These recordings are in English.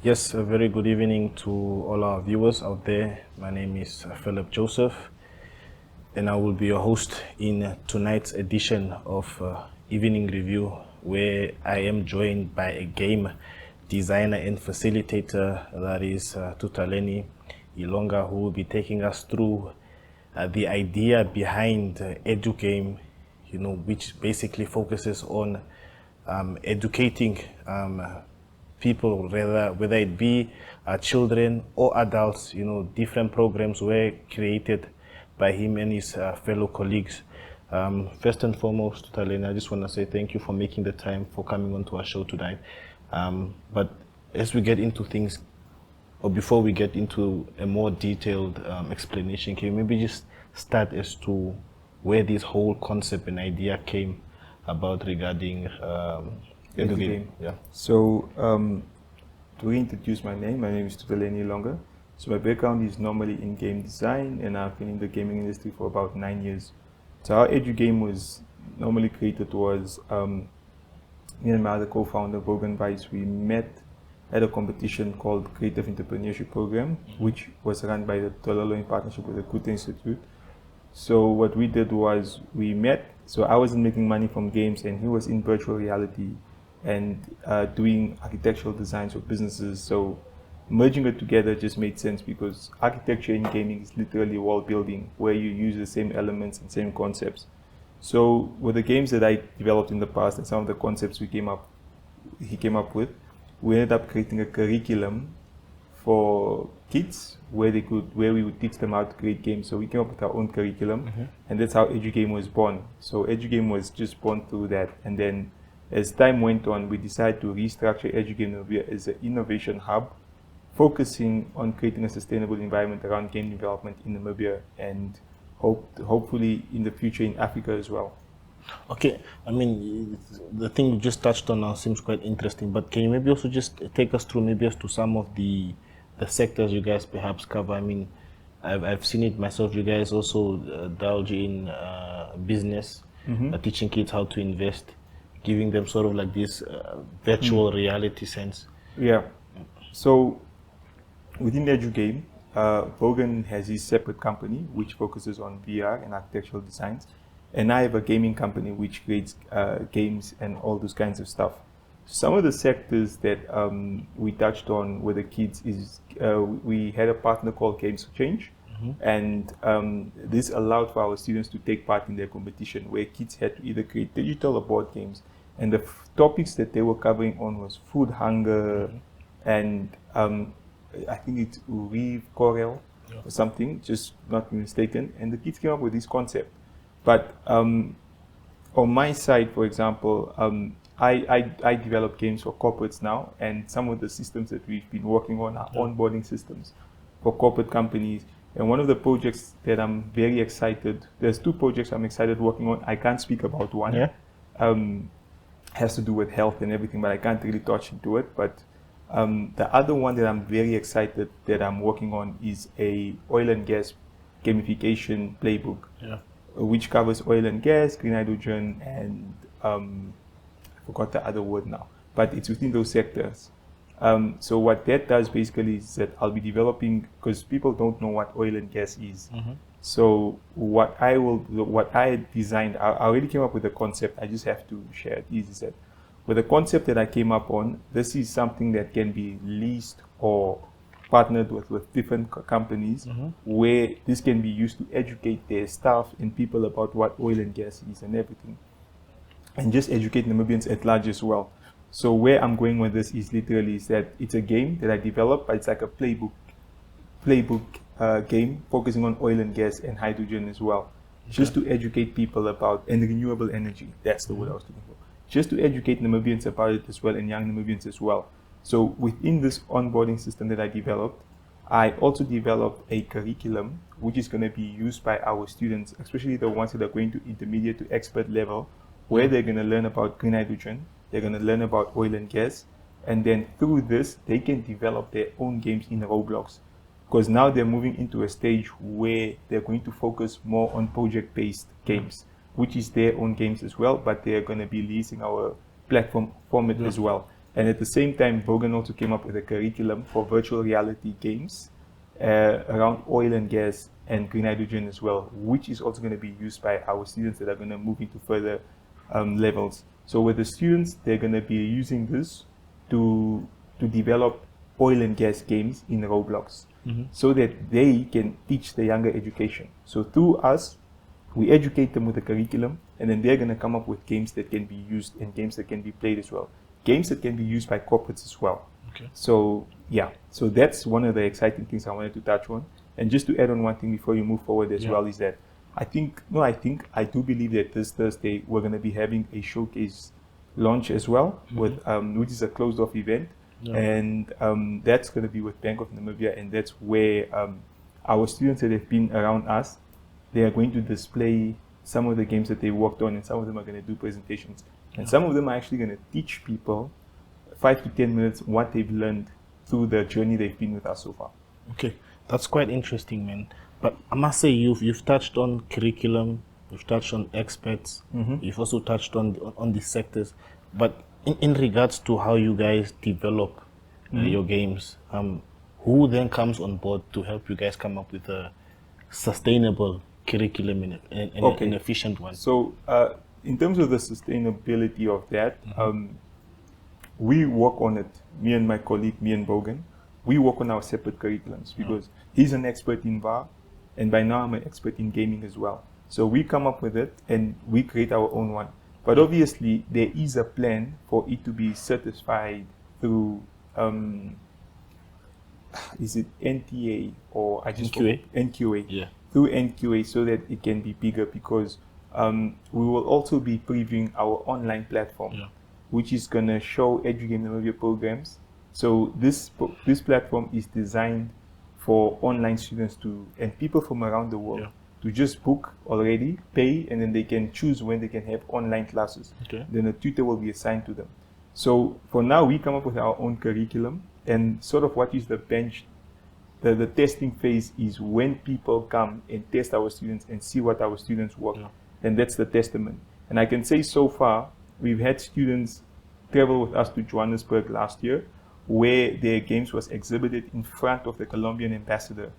Yes, a very good evening to all our viewers out there. My name is Philip Joseph, and I will be your host in tonight's edition of Evening Review, where I am joined by a game designer and facilitator, that is Tutaleni Ilonga, who will be taking us through the idea behind edu-game, which basically focuses on educating people, whether it be children or adults. Different programs were created by him and his fellow colleagues. First and foremost, Tutaleni, I just want to say thank you for making the time for coming on to our show tonight. But as we get into things, or before we get into a more detailed explanation, can you maybe just start as to where this whole concept and idea came about regarding edu-game? Yeah. So, to reintroduce my name is Tutaleni Ilonga. So my background is normally in game design, and I've been in the gaming industry for about 9 years. So how edu-game was normally created was, me and my other co-founder, Bogan Vice, we met at a competition called Creative Entrepreneurship Program, which was run by the Tololo in partnership with the Kute Institute. So what we did was we met. So I wasn't making money from games, and he was in virtual reality and doing architectural designs for businesses. So merging it together just made sense, because architecture in gaming is literally wall building, where you use the same elements and same concepts. So with the games that I developed in the past and some of the concepts he came up with, we ended up creating a curriculum for kids where we would teach them how to create games. So we came up with our own curriculum, and that's how edu-game was born. So edu-game was just born through that, and then as time went on, we decided to restructure edu-game as an innovation hub, focusing on creating a sustainable environment around game development in Namibia, and hopefully in the future in Africa as well. Okay, I mean, the thing you just touched on now seems quite interesting, but can you maybe also just take us through maybe as to some of the sectors you guys perhaps cover? I mean, I've seen it myself. You guys also indulge in business, teaching kids how to invest, giving them sort of like this virtual reality sense. Yeah. So within edu-game, Bogan has his separate company which focuses on VR and architectural designs, and I have a gaming company which creates games and all those kinds of stuff. Some of the sectors that we touched on with the kids is we had a partner called Games for Change, and this allowed for our students to take part in their competition, where kids had to either create digital or board games, and the topics that they were covering on was food hunger, and I think it's Reeve Corel or something, just not mistaken, and the kids came up with this concept. But on my side, for example, I develop games for corporates now, and some of the systems that we've been working on are onboarding systems for corporate companies. And one of the projects that I'm very excited, there's two projects I'm excited working on. I can't speak about one. Yeah. Has to do with health and everything, but I can't really touch into it. But the other one that I'm very excited that I'm working on is a oil and gas gamification playbook. Yeah. Which covers oil and gas, green hydrogen, and I forgot the other word now, but it's within those sectors. So what that does basically is that I'll be developing, because people don't know what oil and gas is. So what I designed, I already came up with a concept. I just have to share it. Is that with the concept that I came up on, this is something that can be leased or partnered with different companies, where this can be used to educate their staff and people about what oil and gas is and everything, and just educate Namibians at large as well. So where I'm going with this is literally is that it's a game that I developed, but it's like a playbook game focusing on oil and gas and hydrogen as well, just to educate people about, and renewable energy. That's the word I was looking for. Just to educate Namibians about it as well, and young Namibians as well. So within this onboarding system that I developed, I also developed a curriculum which is going to be used by our students, especially the ones that are going to intermediate to expert level, where they're going to learn about green hydrogen, they're going to learn about oil and gas, and then through this, they can develop their own games in Roblox. Because now they're moving into a stage where they're going to focus more on project-based games, which is their own games as well, but they're going to be leasing our platform format as well. And at the same time, Bogan also came up with a curriculum for virtual reality games around oil and gas and green hydrogen as well, which is also going to be used by our students that are going to move into further levels. So with the students, they're going to be using this to develop oil and gas games in Roblox, so that they can teach the younger education. So through us, we educate them with the curriculum, and then they're going to come up with games that can be used and games that can be played as well. Games that can be used by corporates as well. Okay. So yeah, so that's one of the exciting things I wanted to touch on. And just to add on one thing before you move forward as well is that I do believe that this Thursday we're going to be having a showcase launch as well, with which is a closed-off event, and that's going to be with Bank of Namibia, and that's where our students that have been around us, they are going to display some of the games that they worked on, and some of them are going to do presentations, and some of them are actually going to teach people 5 to 10 minutes what they've learned through the journey they've been with us so far. Okay, that's quite interesting, man. But I must say, you've touched on curriculum, you've touched on experts, you've also touched on the sectors. But in regards to how you guys develop your games, who then comes on board to help you guys come up with a sustainable curriculum and an efficient one? So in terms of the sustainability of that, we work on it. Me and my colleague, me and Bogan, we work on our separate curriculums because he's an expert in VAR, and by now I'm an expert in gaming as well. So we come up with it and we create our own one. But obviously there is a plan for it to be certified through is it NTA or NQA? NQA. Yeah. Through NQA, so that it can be bigger, because we will also be previewing our online platform, which is going to show edu-game Namibia programs. So this platform is designed for online students and people from around the world to just book already, pay, and then they can choose when they can have online classes. Okay. Then a tutor will be assigned to them. So for now, we come up with our own curriculum, and sort of what is the bench. The testing phase is when people come and test our students and see what our students work, and that's the testament. And I can say so far, we've had students travel with us to Johannesburg last year, where their games was exhibited in front of the Colombian ambassador,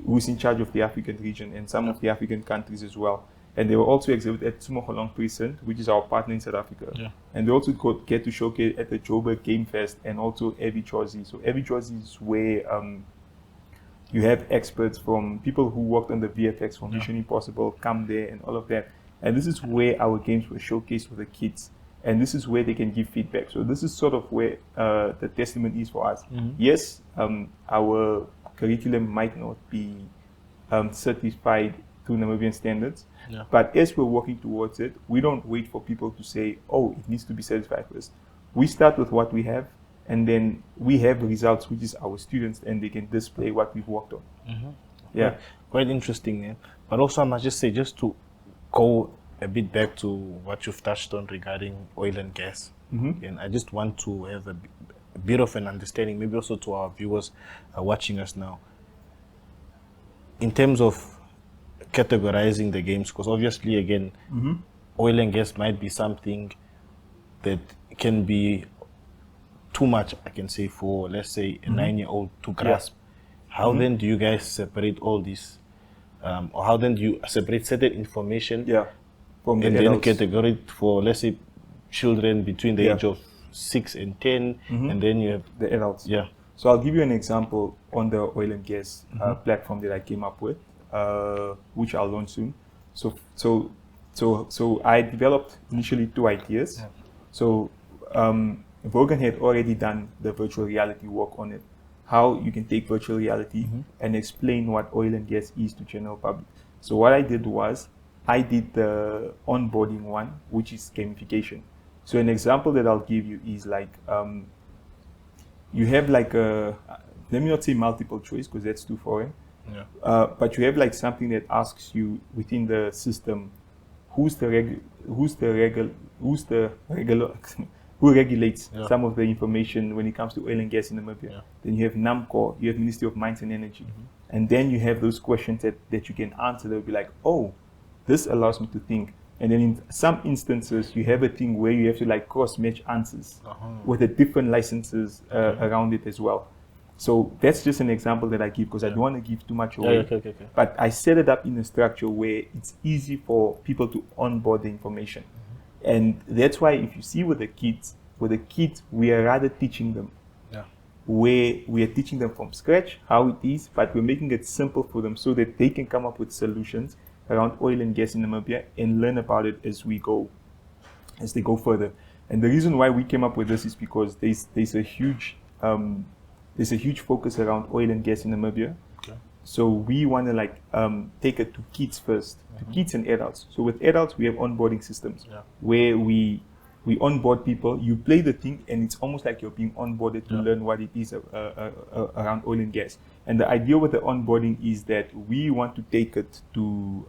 who's in charge of the African region and some of the African countries as well. And they were also exhibited at Sumoholong Precinct, which is our partner in South Africa. Yeah. And they also get to showcase at the Joburg Game Fest and also Evi-Jozi. So Evi-Jozi is where you have experts from people who worked on the VFX from Mission Impossible come there and all of that. And this is where our games were showcased for the kids. And this is where they can give feedback. So this is sort of where the testament is for us. Yes, our curriculum might not be certified to Namibian standards, but as we're working towards it, we don't wait for people to say, oh, it needs to be certified first. We start with what we have, and then we have results, which is our students, and they can display what we've worked on. Yeah. Quite interesting. Yeah. But also I must just say, just to go a bit back to what you've touched on regarding oil and gas. And I just want to have a bit of an understanding, maybe also to our viewers watching us now, in terms of categorizing the games, because obviously, again, oil and gas might be something that can be too much, I can say, for, let's say, a 9-year-old to grasp. How then do you guys separate all this? Or how then do you separate certain information from and the then adults? categorize it for, let's say, children between the age of 6 and 10, and then you have the adults. Yeah. So I'll give you an example on the oil and gas platform that I came up with, which I'll launch soon. So I developed initially 2 ideas. So Vogan had already done the virtual reality work on it, how you can take virtual reality and explain what oil and gas is to general public. So what I did was, I did the onboarding one, which is gamification. So an example that I'll give you is like, you have like a, let me not say multiple choice because that's too foreign, but you have like something that asks you within the system, who regulates some of the information when it comes to oil and gas in Namibia. Then you have NAMCO, you have Ministry of Mines and Energy. And then you have those questions that you can answer. They'll be like, oh, this allows me to think. And then in some instances, you have a thing where you have to like cross-match answers with the different licenses around it as well. So that's just an example that I give because I don't want to give too much away. Okay. But I set it up in a structure where it's easy for people to onboard the information. And that's why if you see with the kids, we are rather teaching them. Where we are teaching them from scratch how it is, but we're making it simple for them so that they can come up with solutions around oil and gas in Namibia and learn about it as they go further. And the reason why we came up with this is because there's a huge focus around oil and gas in Namibia. Okay. So we want to take it to kids first, to kids and adults. So with adults, we have onboarding systems where we onboard people. You play the thing, and it's almost like you're being onboarded to learn what it is around oil and gas. And the idea with the onboarding is that we want to take it to.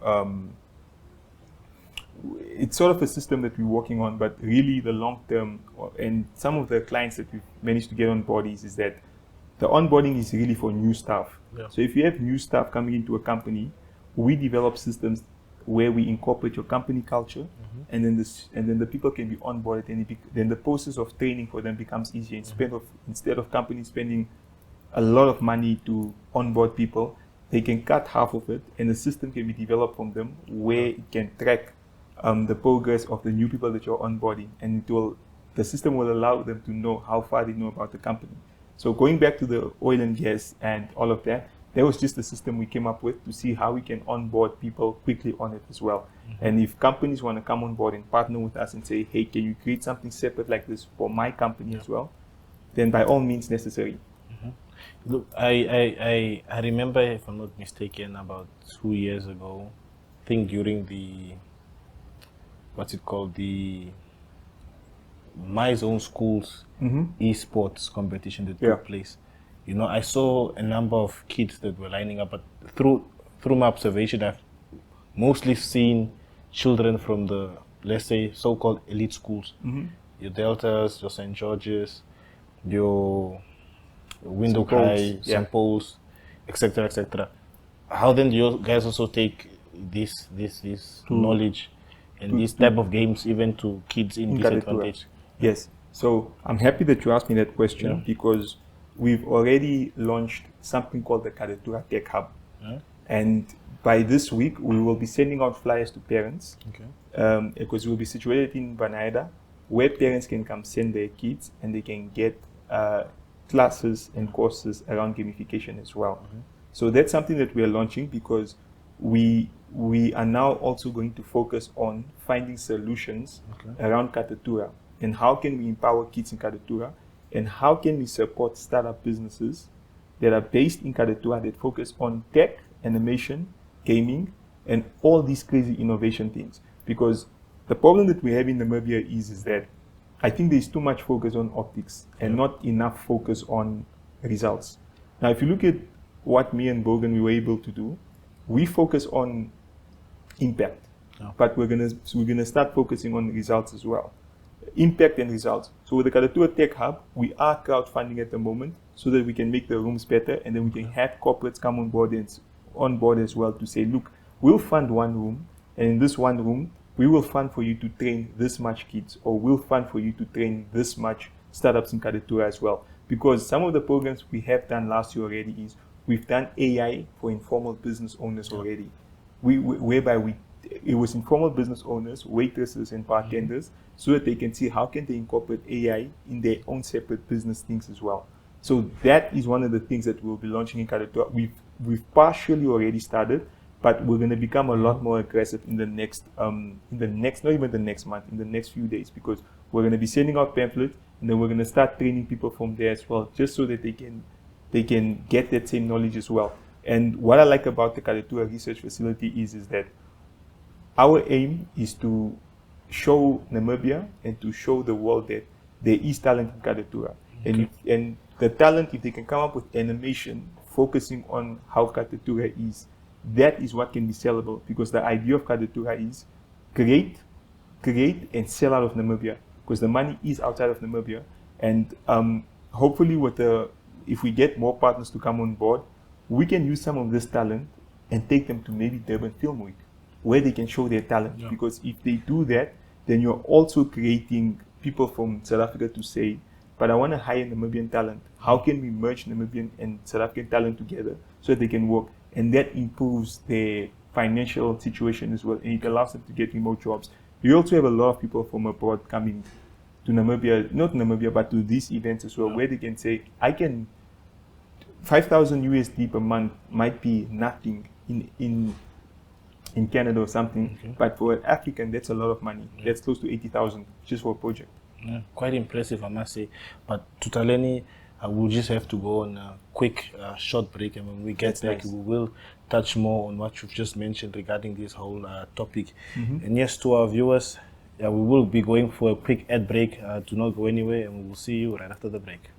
It's sort of a system that we're working on, but really the long term, and some of the clients that we've managed to get on board is that the onboarding is really for new staff. So if you have new staff coming into a company, we develop systems where we incorporate your company culture, and then the people can be onboarded, and then the process of training for them becomes easier. Instead of companies spending a lot of money to onboard people, they can cut half of it, and the system can be developed from them where it can track the progress of the new people that you're onboarding, and the system will allow them to know how far they know about the company. So going back to the oil and gas and all of that, that was just the system we came up with to see how we can onboard people quickly on it as well. And if companies want to come on board and partner with us and say, hey, can you create something separate like this for my company as well, then by all means necessary. Look, I remember, if I'm not mistaken, about 2 years ago, I think during the My Zone Schools esports competition that took place. You know, I saw a number of kids that were lining up, but through my observation, I've mostly seen children from the, let's say, so-called elite schools. Your Deltas, your St. George's, your Windhoek High, St. Paul's, etc., etc. How then do you guys also take this knowledge and this type of games even to kids in disadvantage? Yes. So I'm happy that you asked me that question because we've already launched something called the Kadatura Tech Hub. And by this week, we will be sending out flyers to parents because we'll be situated in Banaida, where parents can come send their kids and they can get classes and courses around gamification as well. So that's something that we are launching because we are now also going to focus on finding solutions around Kadatura and how can we empower kids in Kadatura and how can we support startup businesses that are based in Kadatura that focus on tech, animation, gaming, and all these crazy innovation things. Because the problem that we have in Namibia is that I think there's too much focus on optics and not enough focus on results. Now, if you look at what me and Bogan we were able to do, we focus on impact, but we're gonna start focusing on results as well. Impact and results. So with the Kadatura Tech Hub, we are crowdfunding at the moment so that we can make the rooms better, and then we can have corporates come on board as well to say, look, we'll fund one room, and in this one room, we will fund for you to train this much kids, or we'll fund for you to train this much startups in Kadatura as well. Because some of the programs we have done last year already is we've done AI for informal business owners already, whereby it was informal business owners, waitresses, and bartenders, so that they can see how can they incorporate AI in their own separate business things as well. So that is one of the things that we'll be launching in Kadatura. We've partially already started, but we're going to become a lot more aggressive in the next, not even the next month, in the next few days, because we're going to be sending out pamphlets, and then we're going to start training people from there as well, just so that they can get that same knowledge as well. And what I like about the Kadatura Research Facility is that our aim is to show Namibia and to show the world that there is talent in Kadatura. And the talent, if they can come up with animation focusing on how Kadatura is, that is what can be sellable, because the idea of Kadatura is create and sell out of Namibia, because the money is outside of Namibia. And hopefully if we get more partners to come on board, we can use some of this talent and take them to maybe Durban Film Week. where they can show their talent. Yeah. Because if they do that, then you're also creating people from South Africa to say, but I want to hire Namibian talent. How can we merge Namibian and South African talent together so that they can work? And that improves their financial situation as well. And it allows them to get remote jobs. You also have a lot of people from abroad coming to Namibia, not Namibia, but to these events as well, where they can say, I can, 5,000 USD per month might be nothing in Canada or something, but for an African, that's a lot of money. That's close to 80,000 just for a project. Yeah, quite impressive, I must say. But Tutaleni, we'll just have to go on a quick, short break, and when we get back, we will touch more on what you've just mentioned regarding this whole topic. And yes, to our viewers, we will be going for a quick ad break. Do not go anywhere, and we will see you right after the break.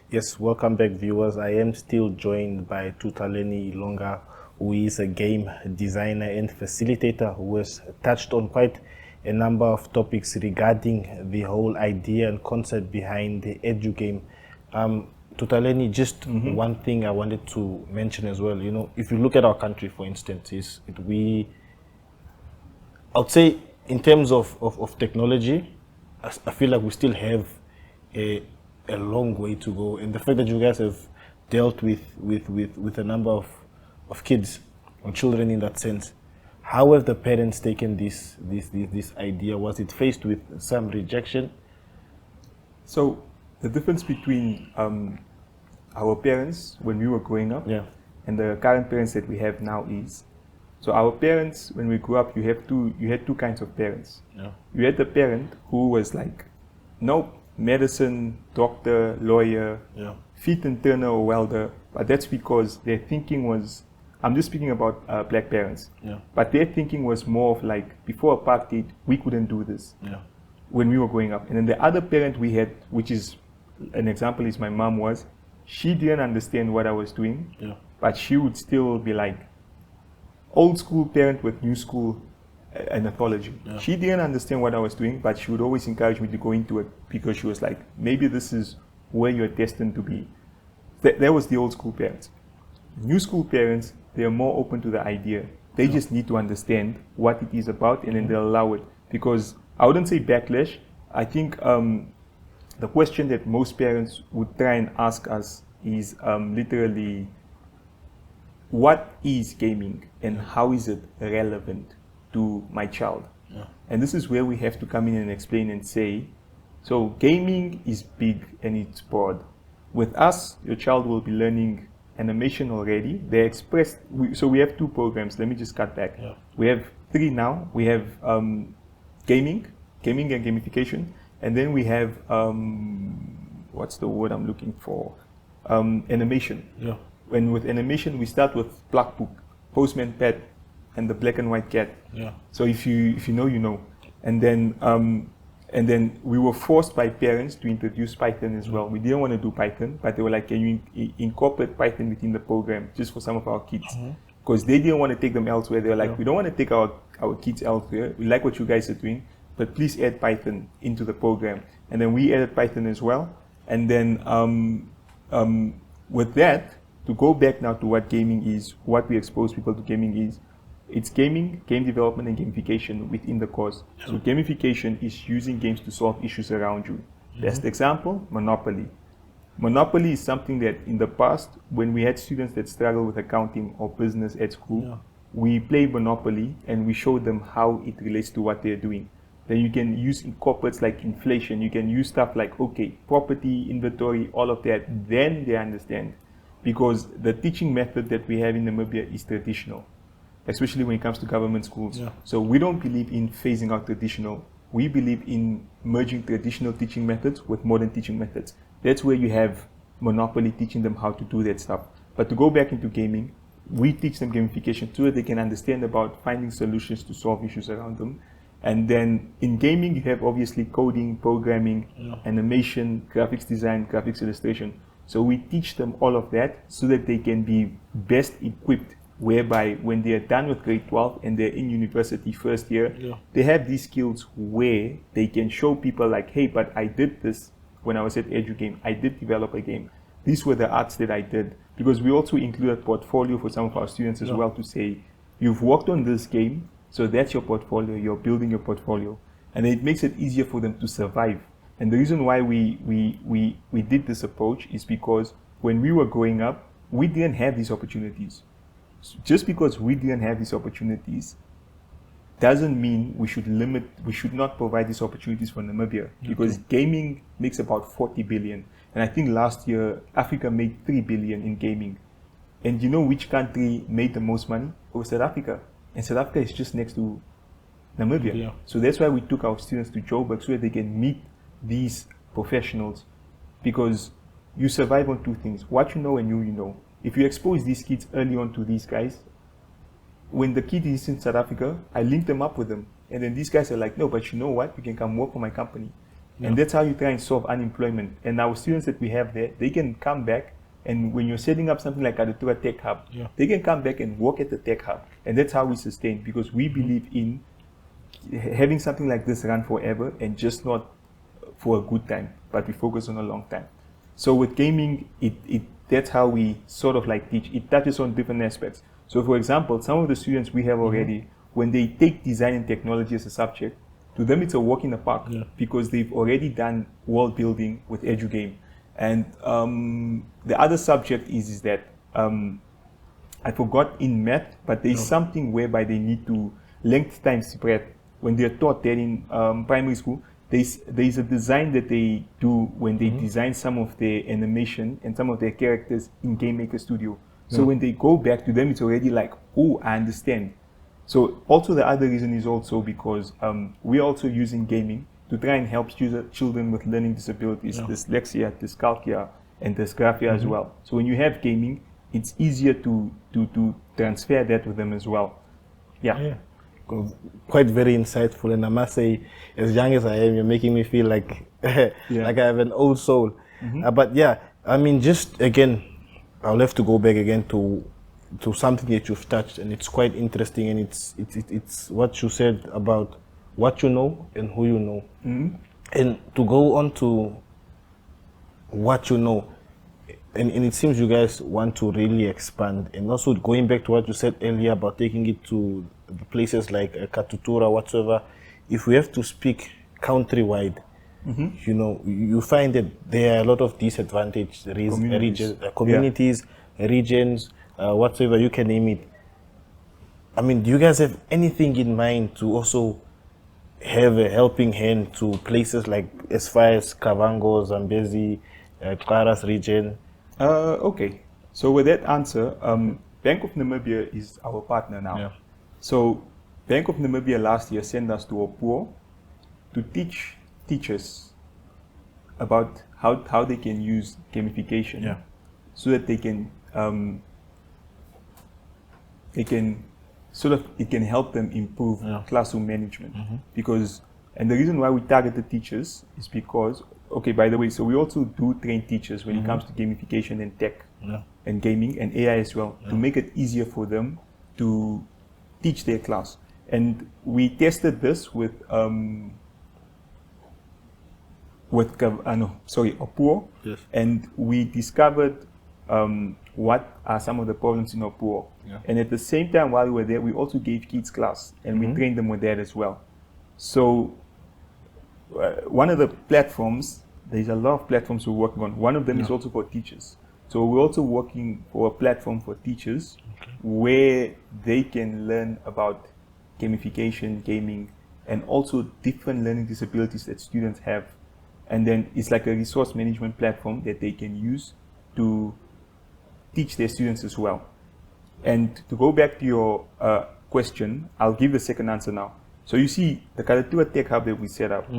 Yes, welcome back, viewers. I am still joined by Tutaleni Ilonga, who is a game designer and facilitator who has touched on quite a number of topics regarding the whole idea and concept behind the edu-game. Tutaleni, just one thing I wanted to mention as well. You know, if you look at our country, for instance, I'd say in terms of technology, I feel like we still have a long way to go, and the fact that you guys have dealt with a number of kids or children in that sense, how have the parents taken this idea? Was it faced with some rejection? So the difference between our parents when we were growing up and the current parents that we have now is, so our parents, when we grew up, you had two kinds of parents. You had the parent who was like, nope, medicine, doctor, lawyer, fit and turner or welder, but that's because their thinking was, I'm just speaking about black parents, but their thinking was more of like, before apartheid, we couldn't do this when we were growing up. And then the other parent we had, which is an example is my mom was, she didn't understand what I was doing, but she would still be like, old school parent with new school anthology. She didn't understand what I was doing, but she would always encourage me to go into it because she was like, maybe this is where you're destined to be. That was the old school parents. New school parents, they're more open to the idea. They just need to understand what it is about, and then they'll allow it. Because I wouldn't say backlash. I think the question that most parents would try and ask us is literally, what is gaming and how is it relevant to my child? And this is where we have to come in and explain and say, so gaming is big and it's broad. With us, your child will be learning animation already. They expressed, so we have two programs. Let me just cut back. We have three now. We have gaming and gamification, and then we have what's the word I'm looking for? Animation. When with animation, we start with Black Book, Postman Pat, and the black and white cat. So if you know, you know. And then we were forced by parents to introduce Python as well. We didn't want to do Python, but they were like, can you incorporate Python within the program just for some of our kids? Because they didn't want to take them elsewhere. They were like, we don't want to take our kids elsewhere. We like what you guys are doing, but please add Python into the program. And then we added Python as well. And then with that, to go back now to what gaming is, what we expose people to gaming is, it's gaming, game development, and gamification within the course. So gamification is using games to solve issues around you. Best example, Monopoly. Monopoly is something that in the past, when we had students that struggle with accounting or business at school, we played Monopoly and we showed them how it relates to what they're doing. Then you can use incorporates like inflation. You can use stuff like, okay, property, inventory, all of that. Then they understand. Because the teaching method that we have in Namibia is traditional, especially when it comes to government schools. So we don't believe in phasing out traditional. We believe in merging traditional teaching methods with modern teaching methods. That's where you have Monopoly teaching them how to do that stuff. But to go back into gaming, we teach them gamification so that they can understand about finding solutions to solve issues around them. And then in gaming, you have obviously coding, programming, animation, graphics design, graphics illustration. So we teach them all of that so that they can be best equipped, whereby when they are done with grade 12 and they're in university first year, they have these skills where they can show people like, hey, but I did this when I was at edu-game. I did develop a game. These were the arts that I did. Because we also include a portfolio for some of our students as well to say, you've worked on this game, so that's your portfolio, you're building your portfolio. And it makes it easier for them to survive. And the reason why we did this approach is because when we were growing up, we didn't have these opportunities. So just because we didn't have these opportunities doesn't mean we should not provide these opportunities for Namibia, because gaming makes about 40 billion. And I think last year, Africa made 3 billion in gaming. And you know which country made the most money? It was South Africa. And South Africa is just next to Namibia. So that's why we took our students to Joburg, so that they can meet these professionals. Because you survive on two things: what you know and who you know. If you expose these kids early on to these guys, when the kid is in South Africa, I link them up with them. And then these guys are like, no, but you know what? You can come work for my company. And that's how you try and solve unemployment. And our students that we have there, they can come back, and when you're setting up something like Adutua Tech Hub, they can come back and work at the Tech Hub. And that's how we sustain, because we believe in having something like this run forever, and just not for a good time, but we focus on a long time. So with gaming, that's how we sort of like teach. It touches on different aspects. So for example, some of the students we have already, when they take design and technology as a subject, to them it's a walk in the park, because they've already done world building with edu-game. And the other subject is that I forgot in math, but there's something whereby they need to length times spread. When they're taught that in primary school, there's a design that they do when they design some of their animation and some of their characters in Game Maker Studio. So when they go back to them, it's already like, oh, I understand. So also the other reason is also because we're also using gaming to try and help children with learning disabilities, dyslexia, dyscalculia, and dysgraphia as well. So when you have gaming, it's easier to transfer that with them as well. Quite very insightful, and I must say, as young as I am, you're making me feel like like I have an old soul. But yeah, I mean, just again, I'll have to go back again to something that you've touched, and it's quite interesting, and it's what you said about what you know and who you know. And to go on to what you know, and it seems you guys want to really expand, and also going back to what you said earlier about taking it to the places like Katutura, whatsoever. If we have to speak countrywide, you know, you find that there are a lot of disadvantaged communities, regions, whatsoever, you can name it. I mean, do you guys have anything in mind to also have a helping hand to places like as far as Kavango, Zambezi, Karas region? Okay, so with that answer, Bank of Namibia is our partner now. So Bank of Namibia last year sent us to Opuo to teach teachers about how they can use gamification so that it can help them improve classroom management. Because, and the reason why we target the teachers is because, okay, by the way, so we also do train teachers when it comes to gamification and tech and gaming and AI as well, to make it easier for them to teach their class. And we tested this with Opuo, and we discovered what are some of the problems in Opuo. And at the same time, while we were there, we also gave kids class, and we trained them with that as well. So one of the platforms, there's a lot of platforms we're working on. One of them is also for teachers. So we're also working for a platform for teachers where they can learn about gamification, gaming, and also different learning disabilities that students have. And then it's like a resource management platform that they can use to teach their students as well. And to go back to your question, I'll give the second answer now. So you see, the Karatua Tech Hub that we set up,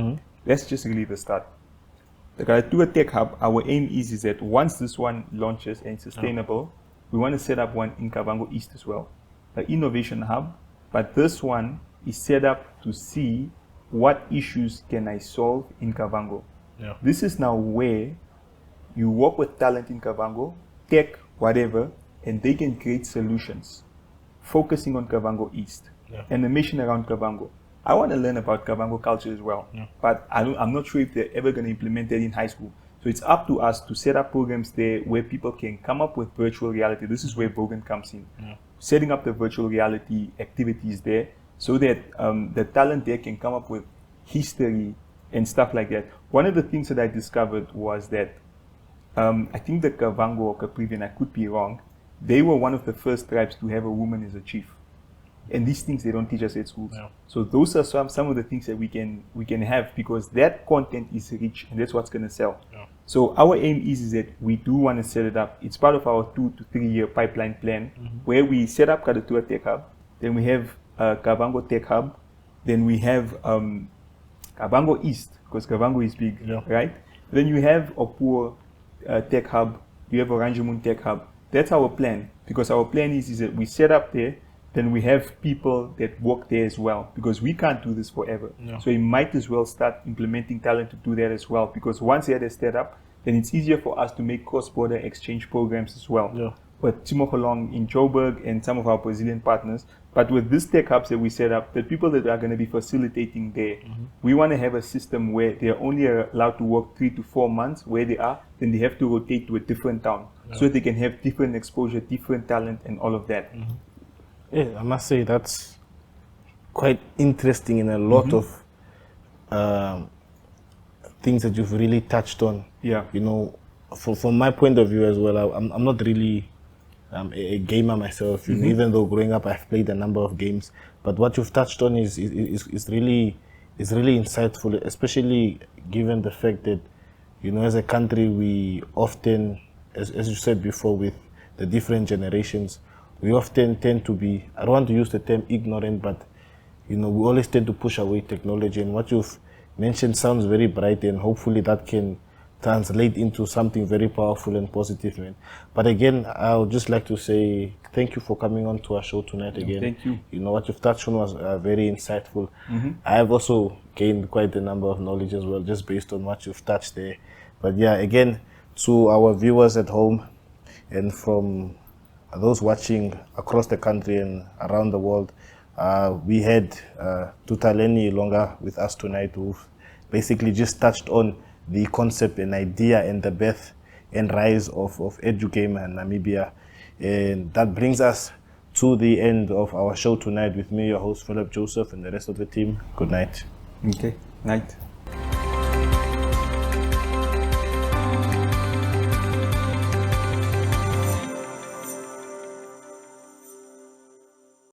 let's just really the start. The Karatua Tech Hub, our aim is that once this one launches and it's sustainable, we want to set up one in Kavango East as well, an innovation hub. But this one is set up to see what issues can I solve in Kavango. Yeah. This is now where you work with talent in Kavango, tech, whatever, and they can create solutions focusing on Kavango East and the mission around Kavango. I want to learn about Kavango culture as well, but I'm not sure if they're ever going to implement that in high school. So it's up to us to set up programs there where people can come up with virtual reality. This is where Bogan comes in. Setting up the virtual reality activities there so that the talent there can come up with history and stuff like that. One of the things that I discovered was that I think the Kavango or Caprivian, I could be wrong, they were one of the first tribes to have a woman as a chief. And these things they don't teach us at schools. So those are some of the things that we can have, because that content is rich and that's what's going to sell. So our aim is that we do want to set it up. It's part of our 2 to 3 year pipeline plan where we set up Kadatua Tech Hub, then we have Kavango Tech Hub, then we have Kavango East, because Kavango is big, right? Then you have Opua Tech Hub, you have Oranjemund Tech Hub. That's our plan, because our plan is that we set up there, then we have people that work there as well, because we can't do this forever. So we might as well start implementing talent to do that as well, because once that is set up, then it's easier for us to make cross-border exchange programs as well. But Timokolong in Joburg and some of our Brazilian partners. But with these tech hubs that we set up, the people that are going to be facilitating there, we want to have a system where they're only allowed to work 3 to 4 months where they are, then they have to rotate to a different town so that they can have different exposure, different talent and all of that. Yeah, I must say that's quite interesting in a lot of things that you've really touched on. You know, from my point of view as well, I'm not really a gamer myself, you know, even though growing up I've played a number of games. But what you've touched on is really insightful, especially given the fact that, you know, as a country we often, as you said before, with the different generations, we often tend to be, I don't want to use the term ignorant, but, you know, we always tend to push away technology. And what you've mentioned sounds very bright, and hopefully that can translate into something very powerful and positive, man. But again, I would just like to say thank you for coming on to our show tonight again. Thank you. You know, what you've touched on was very insightful. I have also gained quite a number of knowledge as well, just based on what you've touched there. But yeah, again, to our viewers at home and from those watching across the country and around the world, we had Tutaleni Ilonga with us tonight, who basically just touched on the concept and idea and the birth and rise of edu-game in Namibia. And that brings us to the end of our show tonight with me, your host, Philip Joseph, and the rest of the team. Good night. Okay, night.